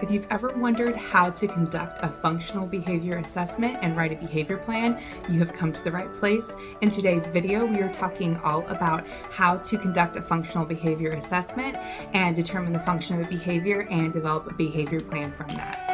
If you've ever wondered how to conduct a functional behavior assessment and write a behavior plan, you have come to the right place. In today's video, we are talking all about how to conduct a functional behavior assessment and determine the function of a behavior and develop a behavior plan from that.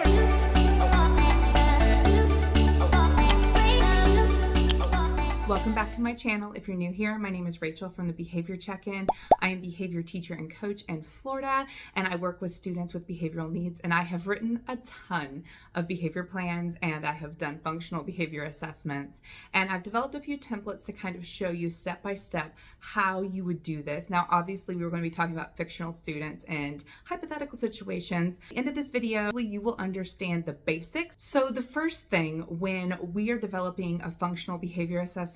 Welcome back to my channel. If you're new here, my name is Rachel from the Behavior Check-In. I am a behavior teacher and coach in Florida, and I work with students with behavioral needs, and I have written a ton of behavior plans, and I have done functional behavior assessments, and I've developed a few templates to kind of show you step by step how you would do this. Now, obviously, we're going to be talking about fictional students and hypothetical situations. At the end of this video, you will understand the basics. So the first thing when we are developing a functional behavior assessment,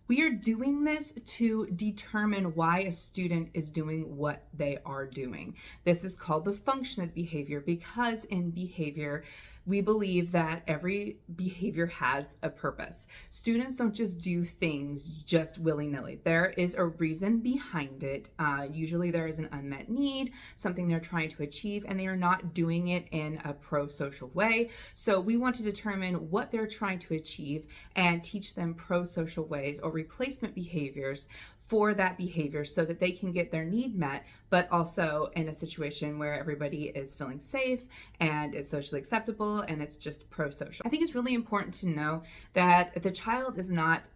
we are doing this to determine why a student is doing what they are doing. This is called the function of behavior because in behavior, we believe that every behavior has a purpose. Students don't just do things just willy-nilly. There is a reason behind it. Usually there is an unmet need, something they're trying to achieve, and they are not doing it in a pro-social way. So we want to determine what they're trying to achieve and teach them pro-social ways or replacement behaviors for that behavior so that they can get their need met, but also in a situation where everybody is feeling safe and it's socially acceptable and it's just pro-social. I think it's really important to know that the child is not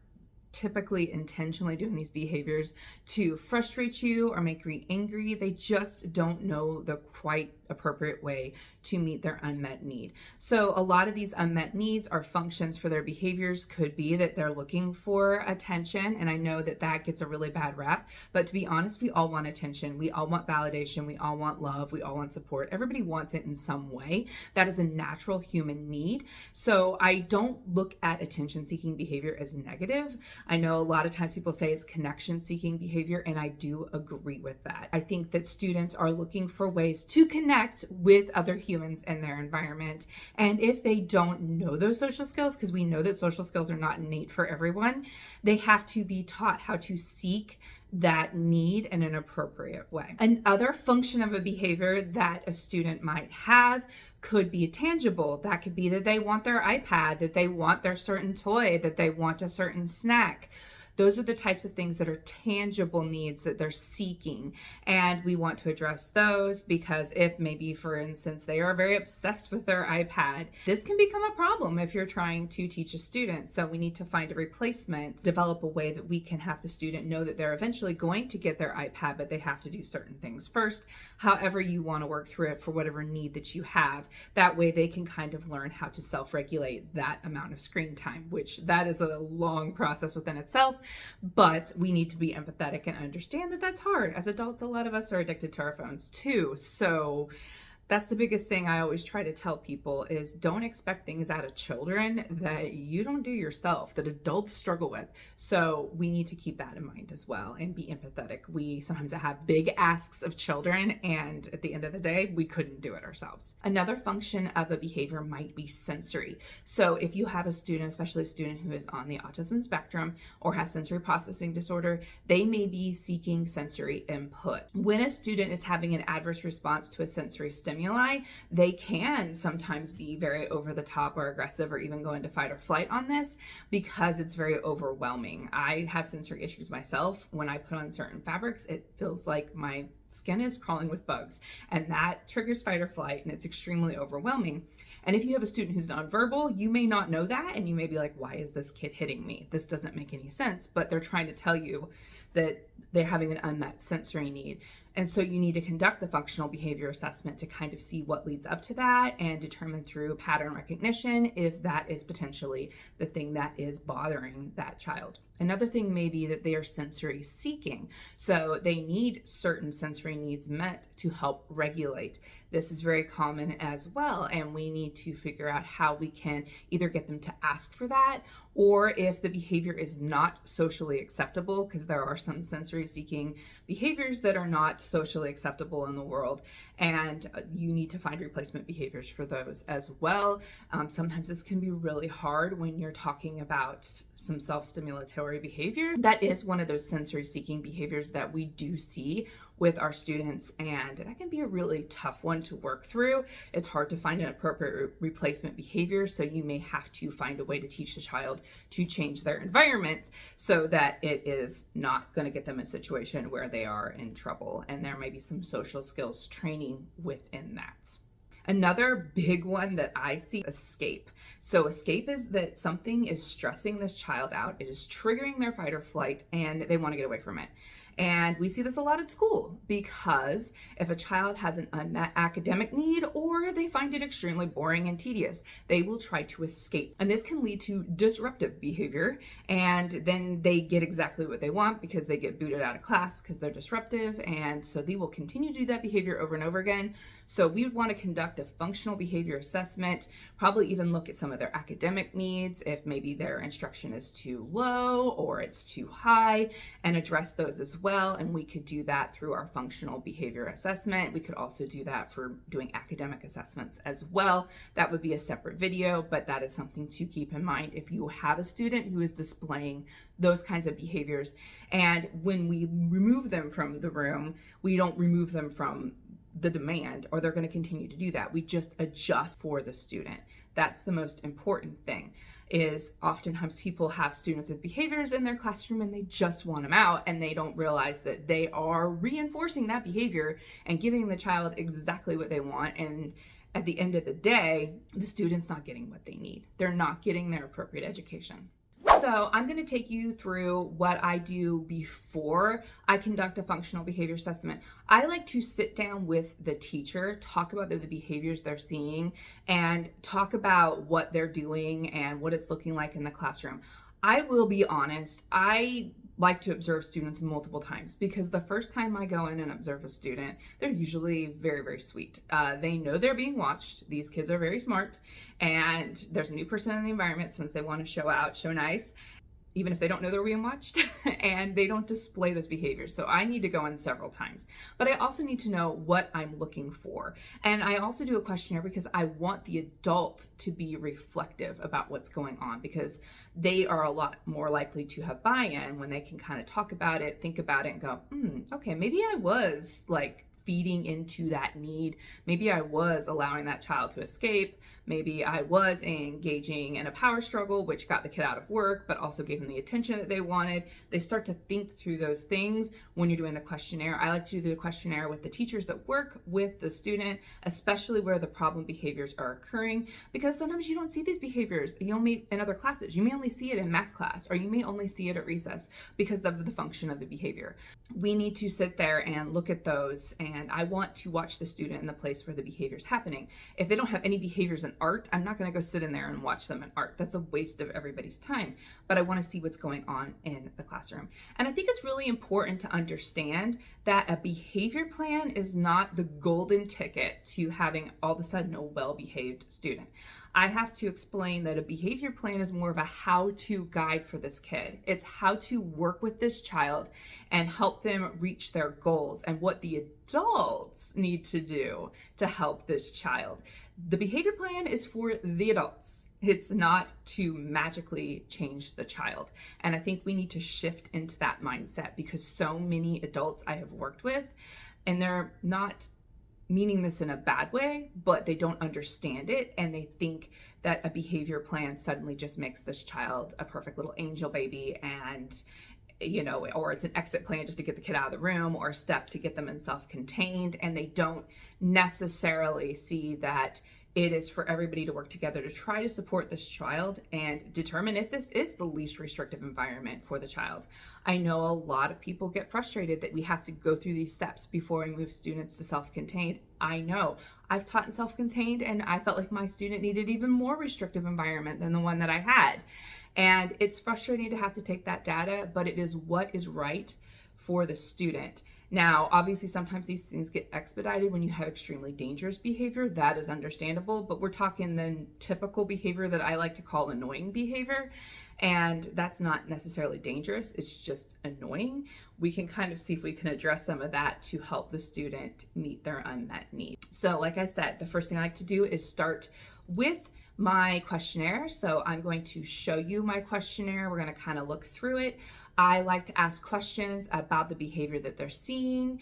typically intentionally doing these behaviors to frustrate you or make you angry. They just don't know the quite appropriate way to meet their unmet need. So a lot of these unmet needs or functions for their behaviors could be that they're looking for attention. And I know that that gets a really bad rap, but to be honest, we all want attention. We all want validation. We all want love. We all want support. Everybody wants it in some way. That is a natural human need. So I don't look at attention seeking behavior as negative. I know a lot of times people say it's connection seeking behavior, and I do agree with that. I think that students are looking for ways to connect with other humans in their environment. And if they don't know those social skills, because we know that social skills are not innate for everyone, they have to be taught how to seek that need in an appropriate way. Another function of a behavior that a student might have could be tangible. That could be that they want their iPad, that they want their certain toy, that they want a certain snack. Those are the types of things that are tangible needs that they're seeking. And we want to address those because if maybe, for instance, they are very obsessed with their iPad, this can become a problem if you're trying to teach a student. So we need to find a replacement, develop a way that we can have the student know that they're eventually going to get their iPad, but they have to do certain things first. However you want to work through it for whatever need that you have. That way they can kind of learn how to self-regulate that amount of screen time, which that is a long process within itself. But we need to be empathetic and understand that that's hard. As adults, a lot of us are addicted to our phones too. So that's the biggest thing I always try to tell people is don't expect things out of children that you don't do yourself, that adults struggle with. So we need to keep that in mind as well and be empathetic. We sometimes have big asks of children, and at the end of the day, we couldn't do it ourselves. Another function of a behavior might be sensory. So if you have a student, especially a student who is on the autism spectrum or has sensory processing disorder, they may be seeking sensory input. When a student is having an adverse response to a sensory stimulus, they can sometimes be very over the top or aggressive or even go into fight or flight on this because it's very overwhelming. I have sensory issues myself. When I put on certain fabrics, it feels like my skin is crawling with bugs, and that triggers fight or flight, and it's extremely overwhelming. And if you have a student who's nonverbal, you may not know that, and you may be like, why is this kid hitting me? This doesn't make any sense, but they're trying to tell you that they're having an unmet sensory need. And so you need to conduct the functional behavior assessment to kind of see what leads up to that and determine through pattern recognition if that is potentially the thing that is bothering that child. Another thing may be that they are sensory seeking. So they need certain sensory needs met to help regulate. This is very common as well, and we need to figure out how we can either get them to ask for that, or if the behavior is not socially acceptable, because there are some sensory seeking behaviors that are not socially acceptable in the world, and you need to find replacement behaviors for those as well. Sometimes this can be really hard when you're talking about some self-stimulatory behavior. That is one of those sensory seeking behaviors that we do see with our students, and that can be a really tough one to work through. It's hard to find an appropriate replacement behavior, so you may have to find a way to teach the child to change their environment so that it is not going to get them in a situation where they are in trouble, and there may be some social skills training within that. Another big one that I see, escape. So escape is that something is stressing this child out. It is triggering their fight or flight, and they want to get away from it. And we see this a lot at school, because if a child has an unmet academic need or they find it extremely boring and tedious, they will try to escape. And this can lead to disruptive behavior, and then they get exactly what they want because they get booted out of class because they're disruptive, and so they will continue to do that behavior over and over again. So we would want to conduct a functional behavior assessment, probably even look at some of their academic needs, if maybe their instruction is too low or it's too high, and address those as well. And we could do that through our functional behavior assessment. We could also do that for doing academic assessments as well. That would be a separate video, but that is something to keep in mind if you have a student who is displaying those kinds of behaviors. And when we remove them from the room, we don't remove them from the demand, or they're going to continue to do that. We just adjust for the student. That's the most important thing. Is oftentimes people have students with behaviors in their classroom and they just want them out, and they don't realize that they are reinforcing that behavior and giving the child exactly what they want. And at the end of the day, the student's not getting what they need. They're not getting their appropriate education. So I'm going to take you through what I do before I conduct a functional behavior assessment. I like to sit down with the teacher, talk about the behaviors they're seeing, and talk about what they're doing and what it's looking like in the classroom. I will be honest, I like to observe students multiple times, because the first time I go in and observe a student, they're usually very, very sweet. They know they're being watched. These kids are very smart, and there's a new person in the environment, since they want to show out, show nice, even if they don't know they're being watched, and they don't display those behaviors. So I need to go in several times, but I also need to know what I'm looking for. And I also do a questionnaire because I want the adult to be reflective about what's going on, because they are a lot more likely to have buy-in when they can kind of talk about it, think about it, and go, okay, maybe I was like feeding into that need. Maybe I was allowing that child to escape. Maybe I was engaging in a power struggle, which got the kid out of work, but also gave them the attention that they wanted. They start to think through those things when you're doing the questionnaire. I like to do the questionnaire with the teachers that work with the student, especially where the problem behaviors are occurring, because sometimes you don't see these behaviors. You may in other classes. You may only see it in math class, or you may only see it at recess because of the function of the behavior. We need to sit there and look at those, and I want to watch the student in the place where the behavior is happening. If they don't have any behaviors in art, I'm not going to go sit in there and watch them in art. That's a waste of everybody's time. But I want to see what's going on in the classroom. And I think it's really important to understand that a behavior plan is not the golden ticket to having all of a sudden a well-behaved student. I have to explain that a behavior plan is more of a how-to guide for this kid. It's how to work with this child and help them reach their goals, and what the adults need to do to help this child. The behavior plan is for the adults. It's not to magically change the child. And I think we need to shift into that mindset, because so many adults I have worked with, and they're not meaning this in a bad way, but they don't understand it, and they think that a behavior plan suddenly just makes this child a perfect little angel baby, and or it's an exit plan just to get the kid out of the room, or a step to get them in self-contained, and they don't necessarily see that it is for everybody to work together to try to support this child and determine if this is the least restrictive environment for the child. I know a lot of people get frustrated that we have to go through these steps before we move students to self-contained. I know. I've taught in self-contained, and I felt like my student needed even more restrictive environment than the one that I had. And it's frustrating to have to take that data, but it is what is right for the student. Now, obviously, sometimes these things get expedited when you have extremely dangerous behavior. That is understandable, but we're talking the typical behavior that I like to call annoying behavior. And that's not necessarily dangerous, it's just annoying. We can kind of see if we can address some of that to help the student meet their unmet need. So like I said, the first thing I like to do is start with my questionnaire. So I'm going to show you my questionnaire. We're going to kind of look through it. I like to ask questions about the behavior that they're seeing,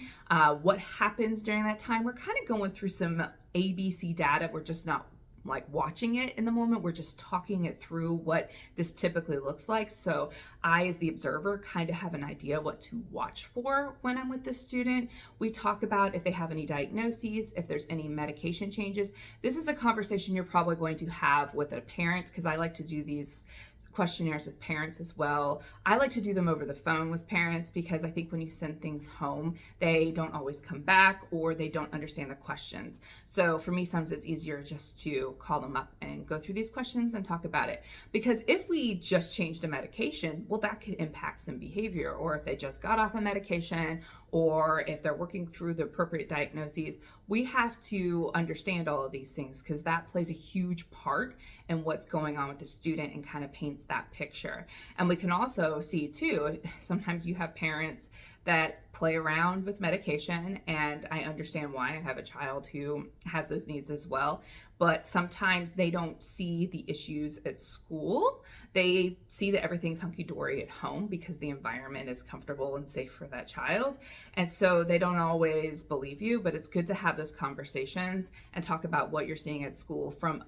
what happens during that time. We're kind of going through some ABC data. We're just not like watching it in the moment. We're just talking it through what this typically looks like. So I, as the observer, kind of have an idea what to watch for when I'm with the student. We talk about if they have any diagnoses, if there's any medication changes. This is a conversation you're probably going to have with a parent, because I like to do these questionnaires with parents as well. I like to do them over the phone with parents because I think when you send things home, they don't always come back or they don't understand the questions. So for me, sometimes it's easier just to call them up and go through these questions and talk about it. Because if we just changed a medication, well, that could impact some behavior. Or if they just got off a medication, or if they're working through the appropriate diagnoses, we have to understand all of these things because that plays a huge part in what's going on with the student and kind of paints that picture. And we can also see too, sometimes you have parents that play around with medication, and I understand why. I have a child who has those needs as well, but sometimes they don't see the issues at school. They see that everything's hunky-dory at home because the environment is comfortable and safe for that child. And so they don't always believe you, but it's good to have those conversations and talk about what you're seeing at school from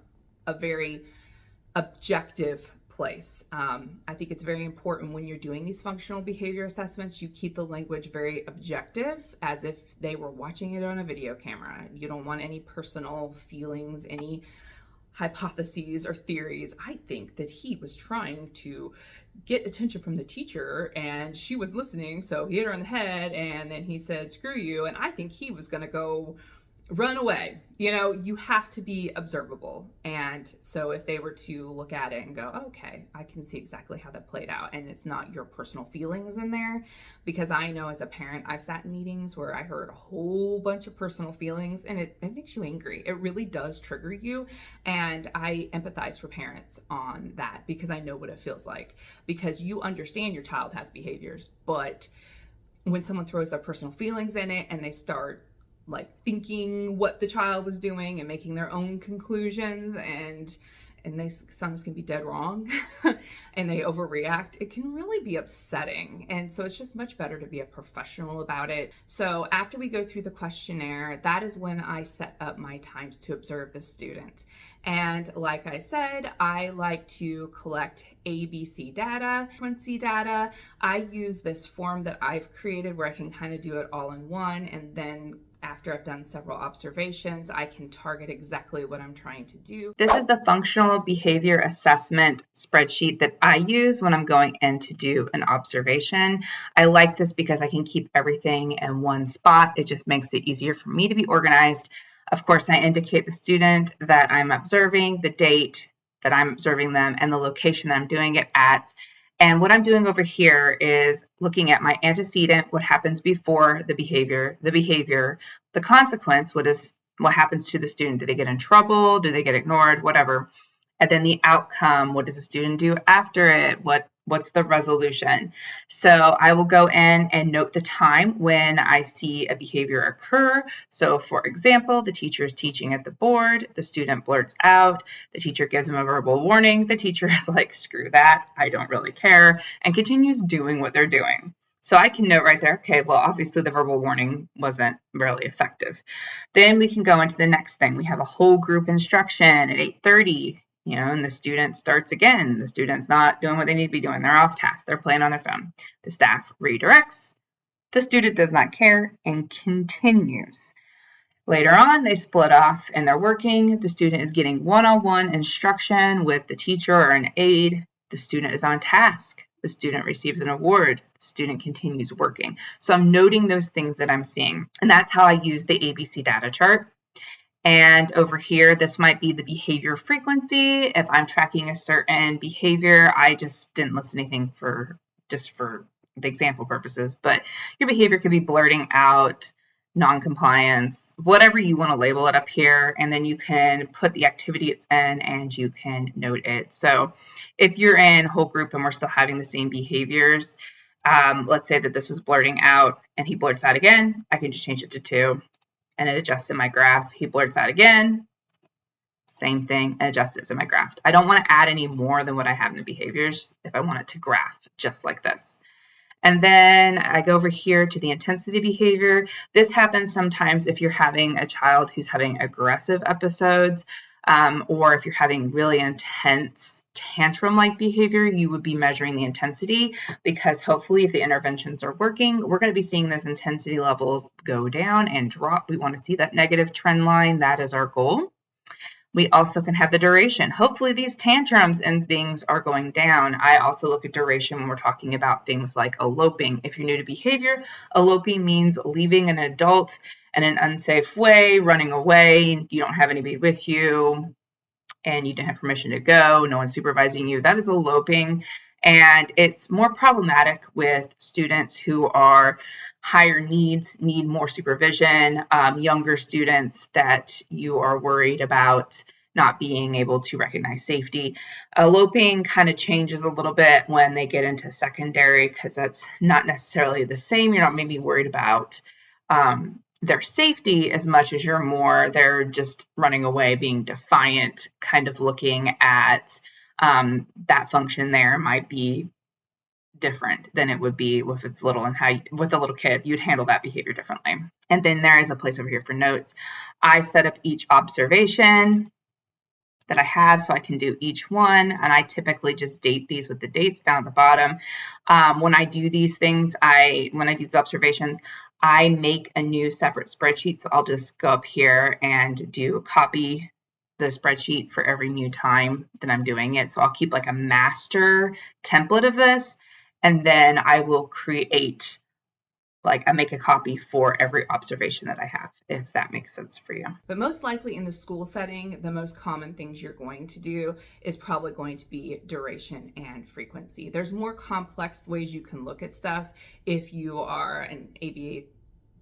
a very objective place. I think it's very important when you're doing these functional behavior assessments, you keep the language very objective, as if they were watching it on a video camera. You don't want any personal feelings, any hypotheses or theories. I think that he was trying to get attention from the teacher and she was listening, so he hit her in the head and then he said, screw you, and I think he was going to go run away. You have to be observable. And so if they were to look at it and go, okay, I can see exactly how that played out, and it's not your personal feelings in there, because I know as a parent, I've sat in meetings where I heard a whole bunch of personal feelings, and it makes you angry. It really does trigger you. And I empathize for parents on that because I know what it feels like, because you understand your child has behaviors, but when someone throws their personal feelings in it and they start like thinking what the child was doing and making their own conclusions, and they sometimes can be dead wrong and they overreact, it can really be upsetting. And so it's just much better to be a professional about it. So after we go through the questionnaire, that is when I set up my times to observe the student. And like I said, I like to collect ABC data, frequency data. I use this form that I've created where I can kind of do it all in one, and then after I've done several observations, I can target exactly what I'm trying to do. This is the functional behavior assessment spreadsheet that I use when I'm going in to do an observation. I like this because I can keep everything in one spot. It just makes it easier for me to be organized. Of course, I indicate the student that I'm observing, the date that I'm observing them, and the location that I'm doing it at. And what I'm doing over here is looking at my antecedent, what happens before the behavior, the consequence, what happens to the student. Do they get in trouble? Do they get ignored? Whatever. And then the outcome, what does the student do after it? What's the resolution? So I will go in and note the time when I see a behavior occur. So for example, the teacher is teaching at the board, the student blurts out, the teacher gives him a verbal warning, the teacher is like, screw that, I don't really care, and continues doing what they're doing. So I can note right there, okay, well, obviously the verbal warning wasn't really effective. Then we can go into the next thing. We have a whole group instruction at 8:30. And the student starts again. The student's not doing what they need to be doing. They're off task. They're playing on their phone. The staff redirects. The student does not care and continues. Later on, they split off and they're working. The student is getting one-on-one instruction with the teacher or an aide. The student is on task. The student receives an award. The student continues working. So I'm noting those things that I'm seeing. And that's how I use the ABC data chart. And over here, this might be the behavior frequency. If I'm tracking a certain behavior, I just didn't list anything for the example purposes, but your behavior could be blurting out, non-compliance, whatever you want to label it up here, and then you can put the activity it's in and you can note it. So if you're in whole group and we're still having the same behaviors, let's say that this was blurting out and he blurts out again, I can just change it to 2. And it adjusts in my graph. He blurts out again, same thing, and adjusts it in my graph. I don't want to add any more than what I have in the behaviors if I want it to graph just like this. And then I go over here to the intensity behavior. This happens sometimes if you're having a child who's having aggressive episodes, or if you're having really intense tantrum-like behavior, you would be measuring the intensity, because hopefully if the interventions are working, we're going to be seeing those intensity levels go down and drop. We want to see that negative trend line. That is our goal. We also can have the duration. Hopefully these tantrums and things are going down. I also look at duration when we're talking about things like eloping. If you're new to behavior, eloping means leaving an adult in an unsafe way, running away, you don't have anybody with you, and you didn't have permission to go, no one's supervising you. That is eloping. And it's more problematic with students who are higher needs, need more supervision, younger students that you are worried about not being able to recognize safety. Eloping kind of changes a little bit when they get into secondary, because that's not necessarily the same. You're not maybe worried about their safety as much as they're just running away, being defiant, kind of looking at that function there might be different than it would be if it's little, and with a little kid, you'd handle that behavior differently. And then there is a place over here for notes. I set up each observation that I have so I can do each one, and I typically just date these with the dates down at the bottom. When I do these things, when I do these observations, I make a new separate spreadsheet. So I'll just go up here and copy the spreadsheet for every new time that I'm doing it. So I'll keep like a master template of this, and then I will create, I make a copy for every observation that I have, if that makes sense for you. But most likely in the school setting, the most common things you're going to do is probably going to be duration and frequency. There's more complex ways you can look at stuff if you are an ABA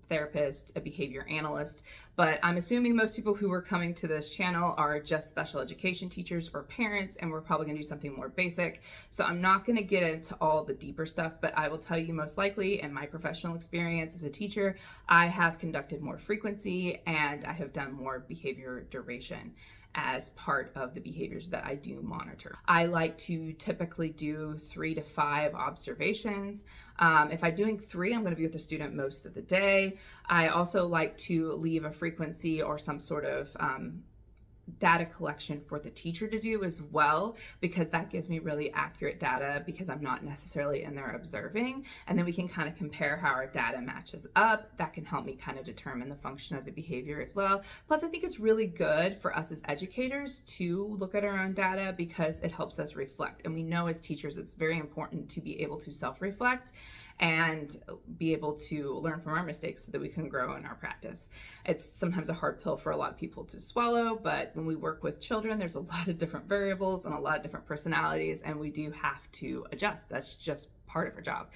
therapist, a behavior analyst, but I'm assuming most people who are coming to this channel are just special education teachers or parents, and we're probably gonna do something more basic. So I'm not gonna get into all the deeper stuff, but I will tell you most likely in my professional experience as a teacher, I have conducted more frequency and I have done more behavior duration as part of the behaviors that I do monitor. I like to typically do 3 to 5 observations. If I'm doing 3, I'm going to be with the student most of the day. I also like to leave a frequency or some sort of data collection for the teacher to do as well, because that gives me really accurate data, because I'm not necessarily in there observing, and then we can kind of compare how our data matches up. That can help me kind of determine the function of the behavior as well. Plus, I think it's really good for us as educators to look at our own data, because it helps us reflect, and we know as teachers it's very important to be able to self-reflect and be able to learn from our mistakes so that we can grow in our practice. It's sometimes a hard pill for a lot of people to swallow, but when we work with children, there's a lot of different variables and a lot of different personalities, and we do have to adjust. That's just part of our job.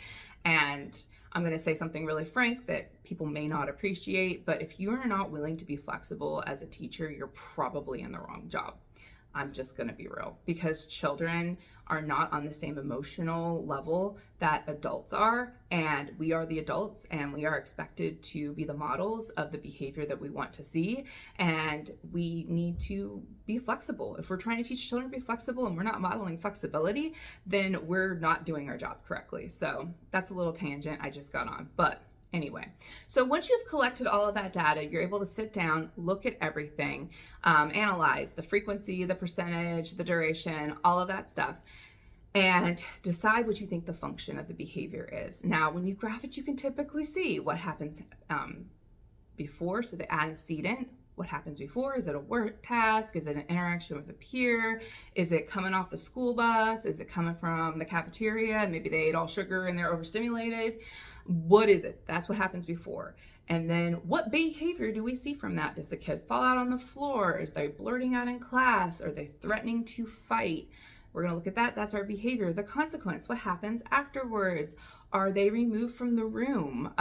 And I'm going to say something really frank that people may not appreciate, but if you are not willing to be flexible as a teacher, you're probably in the wrong job. I'm just going to be real, because children are not on the same emotional level that adults are, and we are the adults, and we are expected to be the models of the behavior that we want to see, and we need to be flexible. If we're trying to teach children to be flexible and we're not modeling flexibility, then we're not doing our job correctly. So that's a little tangent I just got on, but anyway, so once you've collected all of that data, you're able to sit down, look at everything, analyze the frequency, the percentage, the duration, all of that stuff, and decide what you think the function of the behavior is. Now, when you graph it, you can typically see what happens before, so the antecedent. What happens before? Is it a work task? Is it an interaction with a peer? Is it coming off the school bus? Is it coming from the cafeteria? Maybe they ate all sugar and they're overstimulated. What is it? That's what happens before. And then what behavior do we see from that? Does the kid fall out on the floor? Is they blurting out in class? Are they threatening to fight? We're going to look at that. That's our behavior. The consequence, what happens afterwards? Are they removed from the room?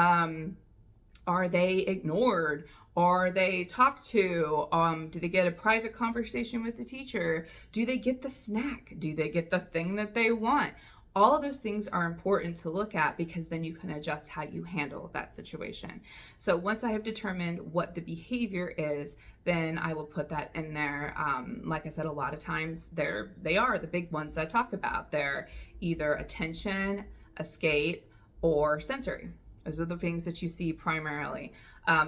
Are they ignored? Are they talked to? Do they get a private conversation with the teacher? Do they get the snack? Do they get the thing that they want? All of those things are important to look at, because then you can adjust how you handle that situation. So once I have determined what the behavior is, then I will put that in there. Like I said, a lot of times they are the big ones that I talk about. They're either attention, escape, or sensory. Those are the things that you see primarily.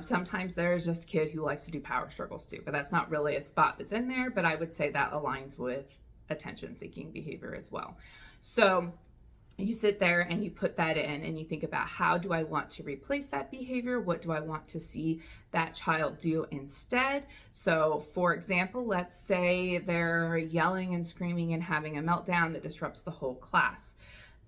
Sometimes there's just a kid who likes to do power struggles too, but that's not really a spot that's in there, but I would say that aligns with attention-seeking behavior as well. So you sit there and you put that in and you think about, how do I want to replace that behavior? What do I want to see that child do instead? So for example, let's say they're yelling and screaming and having a meltdown that disrupts the whole class.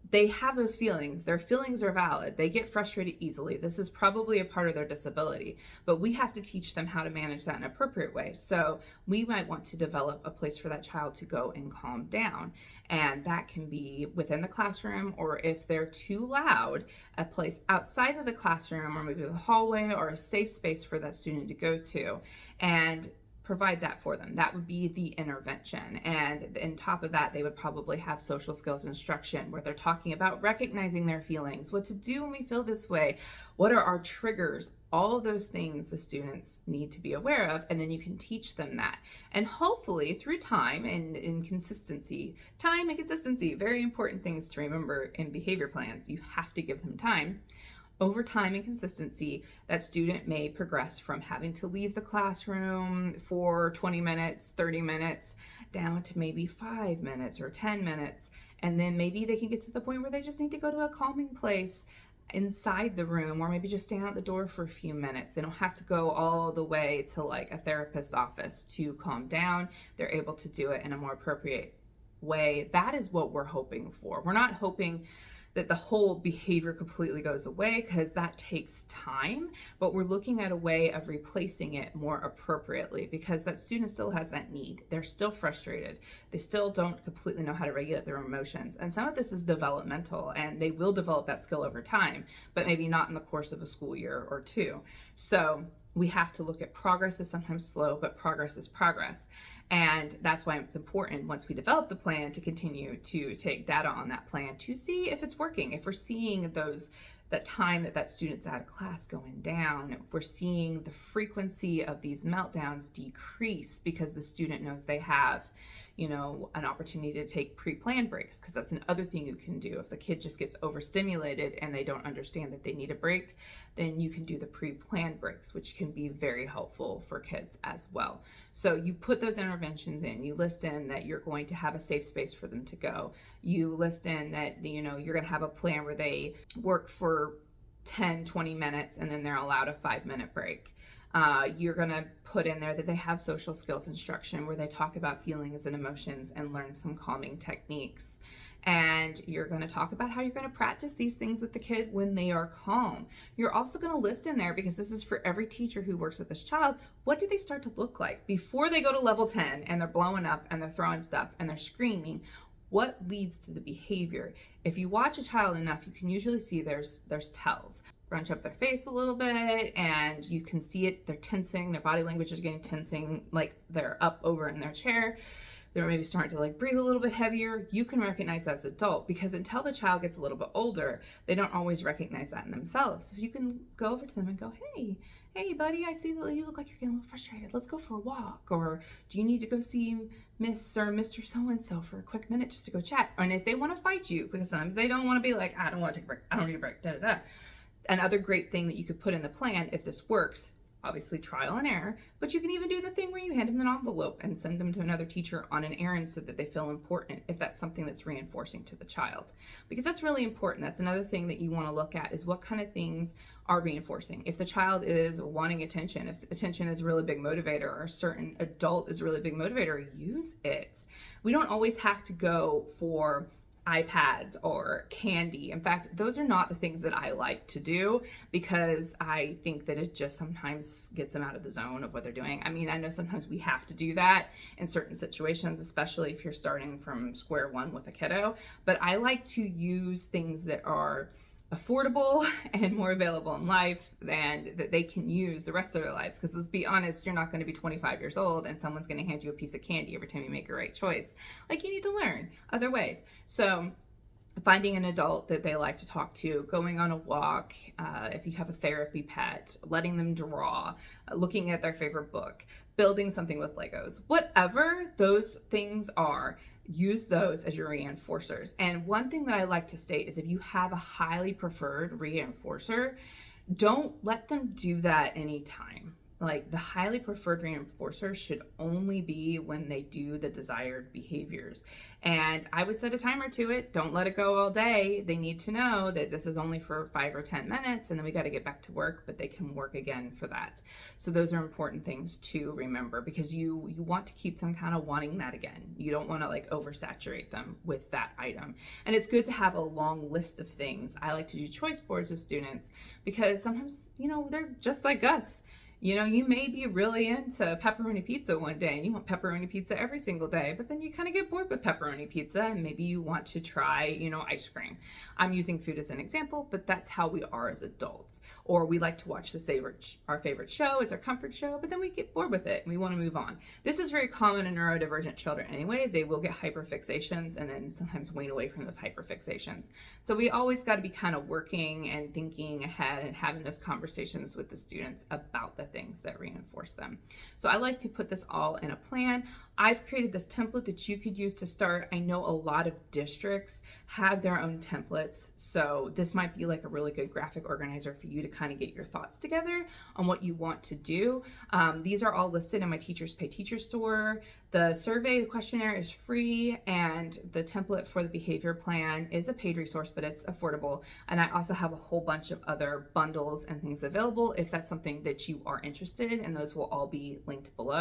They have those feelings. Their feelings are valid. They get frustrated easily. This is probably a part of their disability, but we have to teach them how to manage that in an appropriate way. So we might want to develop a place for that child to go and calm down. And that can be within the classroom, or if they're too loud, a place outside of the classroom, or maybe the hallway, or a safe space for that student to go to. And provide that for them. That would be the intervention. And on top of that, they would probably have social skills instruction where they're talking about recognizing their feelings, what to do when we feel this way, what are our triggers, all of those things the students need to be aware of, and then you can teach them that. And hopefully through time and consistency, very important things to remember in behavior plans. You have to give them time. Over time and consistency, that student may progress from having to leave the classroom for 20 minutes, 30 minutes, down to maybe 5 minutes or 10 minutes. And then maybe they can get to the point where they just need to go to a calming place inside the room, or maybe just stand out the door for a few minutes. They don't have to go all the way to like a therapist's office to calm down. They're able to do it in a more appropriate way. That is what we're hoping for. We're not hoping that the whole behavior completely goes away, because that takes time, but we're looking at a way of replacing it more appropriately, because that student still has that need. They're still frustrated. They still don't completely know how to regulate their emotions. And some of this is developmental, and they will develop that skill over time, but maybe not in the course of a school year or two. So we have to look at progress is sometimes slow, but progress is progress. And that's why it's important, once we develop the plan, to continue to take data on that plan to see if it's working. If we're seeing that time that student's out of class going down, if we're seeing the frequency of these meltdowns decrease because the student knows they have, an opportunity to take pre-planned breaks, because that's another thing you can do. If the kid just gets overstimulated and they don't understand that they need a break, then you can do the pre-planned breaks, which can be very helpful for kids as well. So you put those interventions in. You list in that you're going to have a safe space for them to go. You list in that, you're going to have a plan where they work for 10, 20 minutes and then they're allowed a 5-minute break. You're going to put in there that they have social skills instruction where they talk about feelings and emotions and learn some calming techniques. And you're going to talk about how you're going to practice these things with the kid when they are calm. You're also going to list in there, because this is for every teacher who works with this child, what do they start to look like before they go to level 10 and they're blowing up and they're throwing stuff and they're screaming? What leads to the behavior? If you watch a child enough, you can usually see there's tells. Scrunch up their face a little bit and you can see it. They're tensing, their body language is getting tensing, like they're up over in their chair. They're maybe starting to breathe a little bit heavier. You can recognize as an adult, because until the child gets a little bit older, they don't always recognize that in themselves. So you can go over to them and go, hey buddy, I see that you look like you're getting a little frustrated. Let's go for a walk. Or do you need to go see Miss or Mr. So-and-so for a quick minute just to go chat? And if they want to fight you, because sometimes they don't want to be like, I don't want to take a break, I don't need a break, da-da-da. Another great thing that you could put in the plan, if this works, obviously trial and error, but you can even do the thing where you hand them an envelope and send them to another teacher on an errand so that they feel important, if that's something that's reinforcing to the child. Because that's really important. That's another thing that you want to look at, is what kind of things are reinforcing. If the child is wanting attention, if attention is a really big motivator, or a certain adult is a really big motivator, use it. We don't always have to go for iPads or candy. In fact, those are not the things that I like to do, because I think that it just sometimes gets them out of the zone of what they're doing. I mean, I know sometimes we have to do that in certain situations, especially if you're starting from square one with a kiddo, but I like to use things that are affordable and more available in life, and that they can use the rest of their lives. Because let's be honest, you're not going to be 25 years old and someone's going to hand you a piece of candy every time you make a right choice. You need to learn other ways. So finding an adult that they like to talk to, going on a walk, if you have a therapy pet, letting them draw, looking at their favorite book, building something with Legos, whatever those things are, use those as your reinforcers. And one thing that I like to state is if you have a highly preferred reinforcer, don't let them do that anytime. Like the highly preferred reinforcer should only be when they do the desired behaviors. And I would set a timer to it. Don't let it go all day. They need to know that this is only for 5 or 10 minutes and then we got to get back to work, but they can work again for that. So those are important things to remember because you want to keep them kind of wanting that again. You don't want to like oversaturate them with that item. And it's good to have a long list of things. I like to do choice boards with students because sometimes, they're just like us. You may be really into pepperoni pizza one day and you want pepperoni pizza every single day, but then you kind of get bored with pepperoni pizza and maybe you want to try, ice cream. I'm using food as an example, but that's how we are as adults. Or we like to watch our favorite show, it's our comfort show, but then we get bored with it and we want to move on. This is very common in neurodivergent children anyway. They will get hyperfixations and then sometimes wane away from those hyperfixations. So we always got to be kind of working and thinking ahead and having those conversations with the students about the things that reinforce them. So I like to put this all in a plan. I've created this template that you could use to start. I know a lot of districts have their own templates, so this might be like a really good graphic organizer for you to kind of get your thoughts together on what you want to do. These are all listed in my Teachers Pay Teacher store. The survey, the questionnaire is free, and the template for the behavior plan is a paid resource, but it's affordable. And I also have a whole bunch of other bundles and things available if that's something that you are interested in, and those will all be linked below.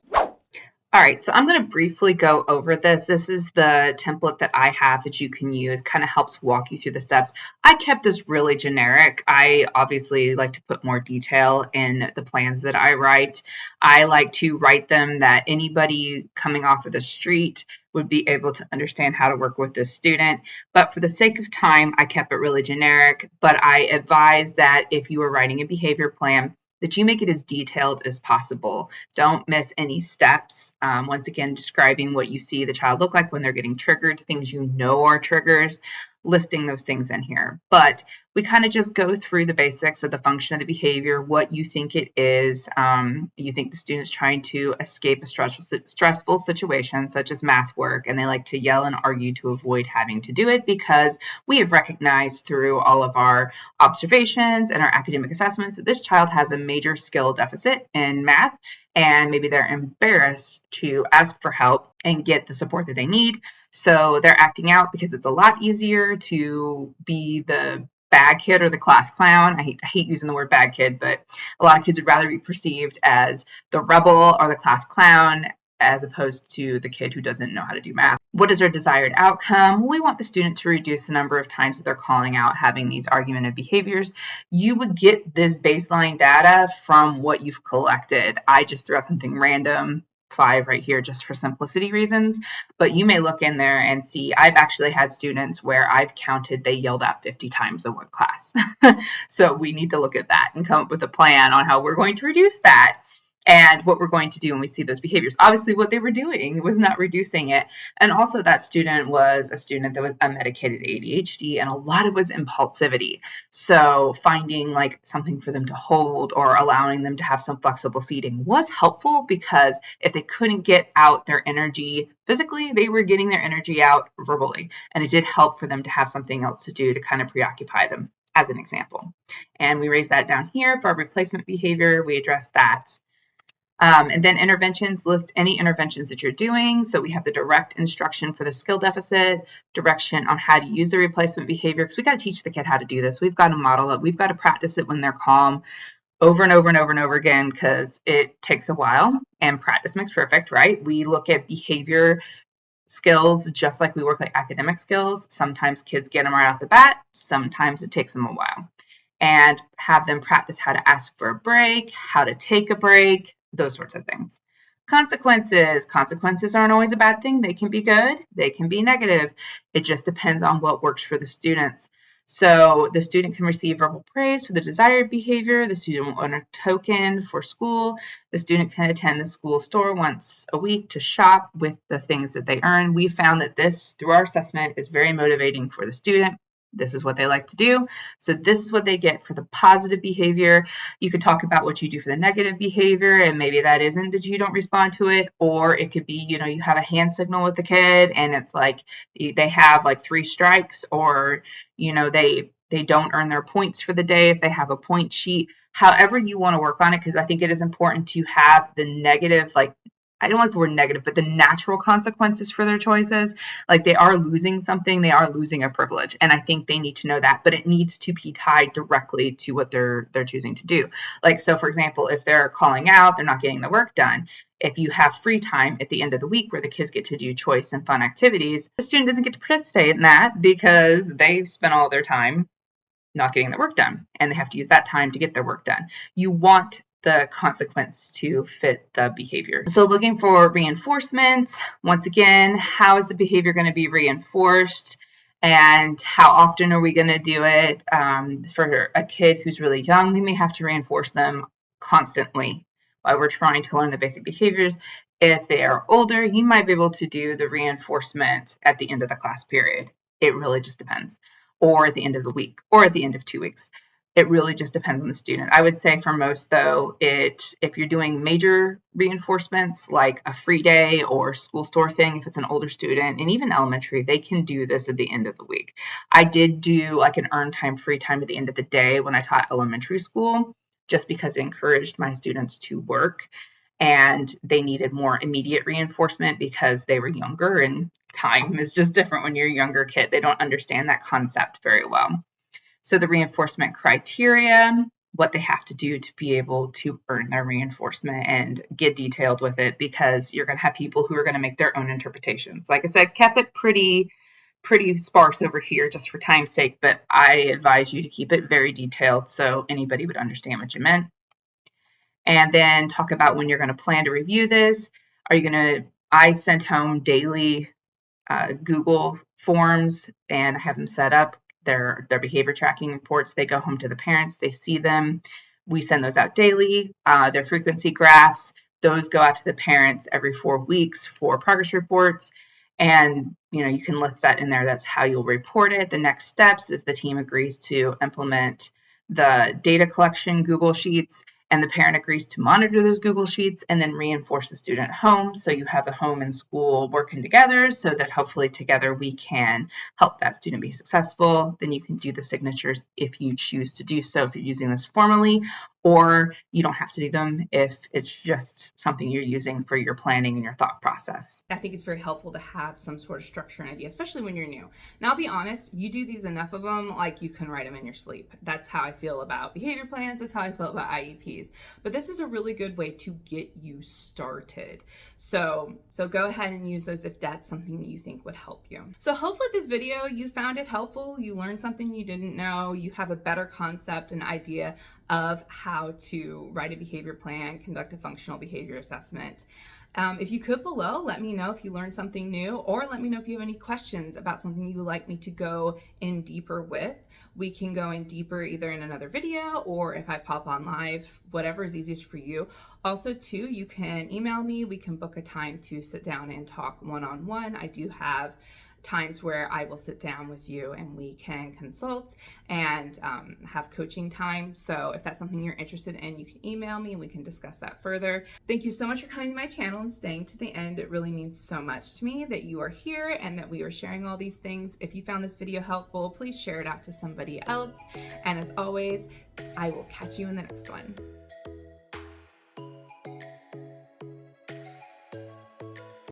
All right, so I'm going to briefly go over this. This is the template that I have that you can use, kind of helps walk you through the steps. I kept this really generic. I obviously like to put more detail in the plans that I write. I like to write them that anybody coming off of the street would be able to understand how to work with this student. But for the sake of time, I kept it really generic. But I advise that if you are writing a behavior plan, that you make it as detailed as possible. Don't miss any steps. Once again, describing what you see the child look like when they're getting triggered, things you know are triggers, listing those things in here. But we kind of just go through the basics of the function of the behavior, what you think it is. You think the student's trying to escape a stressful situation, such as math work, and they like to yell and argue to avoid having to do it because we have recognized through all of our observations and our academic assessments that this child has a major skill deficit in math, and maybe they're embarrassed to ask for help and get the support that they need. So they're acting out because it's a lot easier to be the bad kid or the class clown. I hate using the word bad kid, but a lot of kids would rather be perceived as the rebel or the class clown as opposed to the kid who doesn't know how to do math. What is our desired outcome? We want the student to reduce the number of times that they're calling out having these argumentative behaviors. You would get this baseline data from what you've collected. I just threw out something random, 5 right here just for simplicity reasons, but you may look in there and see I've actually had students where I've counted they yelled at 50 times in one class. So we need to look at that and come up with a plan on how we're going to reduce that and what we're going to do when we see those behaviors. Obviously, what they were doing was not reducing it. And also that student was a student that was unmedicated ADHD, and a lot of it was impulsivity. So finding like something for them to hold or allowing them to have some flexible seating was helpful because if they couldn't get out their energy physically, they were getting their energy out verbally. And it did help for them to have something else to do to kind of preoccupy them, as an example. And we raise that down here for our replacement behavior. We address that. And then interventions, list any interventions that you're doing. So we have the direct instruction for the skill deficit, direction on how to use the replacement behavior, because we got to teach the kid how to do this. We've got to model it. We've got to practice it when they're calm over and over and over and over again, because it takes a while and practice makes perfect, right? We look at behavior skills just like we work like academic skills. Sometimes kids get them right off the bat. Sometimes it takes them a while. And have them practice how to ask for a break, how to take a break, those sorts of things. Consequences. Consequences aren't always a bad thing. They can be good. They can be negative. It just depends on what works for the students. So the student can receive verbal praise for the desired behavior. The student will earn a token for school. The student can attend the school store once a week to shop with the things that they earn. We found that this, through our assessment, is very motivating for the student. This is what they like to do. So this is what they get for the positive behavior. You could talk about what you do for the negative behavior, and maybe that isn't that you don't respond to it, or it could be, you have a hand signal with the kid and it's like they have like 3 strikes, or they don't earn their points for the day if they have a point sheet. However you want to work on it, because I think it is important to have the negative, like, I don't like the word negative, but the natural consequences for their choices. Like, they are losing something, they are losing a privilege, and I think they need to know that, but it needs to be tied directly to what they're choosing to do. Like, so for example, if they're calling out, they're not getting the work done. If you have free time at the end of the week where the kids get to do choice and fun activities, the student doesn't get to participate in that because they've spent all their time not getting their work done, and they have to use that time to get their work done. You want the consequence to fit the behavior. So looking for reinforcement, once again, how is the behavior going to be reinforced, and how often are we going to do it? For a kid who's really young, we may have to reinforce them constantly while we're trying to learn the basic behaviors. If they are older, you might be able to do the reinforcement at the end of the class period. It really just depends, or at the end of the week, or at the end of 2 weeks. It really just depends on the student. I would say for most, though, if you're doing major reinforcements like a free day or school store thing, if it's an older student, and even elementary, they can do this at the end of the week. I did do like an earned time, free time at the end of the day when I taught elementary school, just because it encouraged my students to work, and they needed more immediate reinforcement because they were younger, and time is just different when you're a younger kid. They don't understand that concept very well. So the reinforcement criteria, what they have to do to be able to earn their reinforcement, and get detailed with it, because you're going to have people who are going to make their own interpretations. Like I said, kept it pretty sparse over here just for time's sake, but I advise you to keep it very detailed so anybody would understand what you meant. And then talk about when you're going to plan to review this. Are you going to, I send home daily Google forms, and I have them set up. Their behavior tracking reports, they go home to the parents, they see them. We send those out daily. Their frequency graphs, those go out to the parents every 4 weeks for progress reports. And you can list that in there. That's how you'll report it. The next steps is the team agrees to implement the data collection Google Sheets, and the parent agrees to monitor those Google Sheets and then reinforce the student at home. So you have the home and school working together, so that hopefully together we can help that student be successful. Then you can do the signatures if you choose to do so, if you're using this formally, or you don't have to do them if it's just something you're using for your planning and your thought process. I think it's very helpful to have some sort of structure and idea, especially when you're new. Now, I'll be honest, you do these enough of them, like you can write them in your sleep. That's how I feel about behavior plans. That's how I feel about IEPs. But this is a really good way to get you started. So go ahead and use those if that's something that you think would help you. So hopefully this video, you found it helpful. You learned something you didn't know. You have a better concept and idea of how to write a behavior plan, conduct a functional behavior assessment. If you could below, let me know if you learned something new, or let me know if you have any questions about something you would like me to go in deeper with. We can go in deeper either in another video, or if I pop on live, whatever is easiest for you. Also too, you can email me. We can book a time to sit down and talk one-on-one. I do have times where I will sit down with you and we can consult and have coaching time. So if that's something you're interested in, you can email me and we can discuss that further. Thank you so much for coming to my channel and staying to the end. It really means so much to me that you are here and that we are sharing all these things. If you found this video helpful, please share it out to somebody else. And as always, I will catch you in the next one.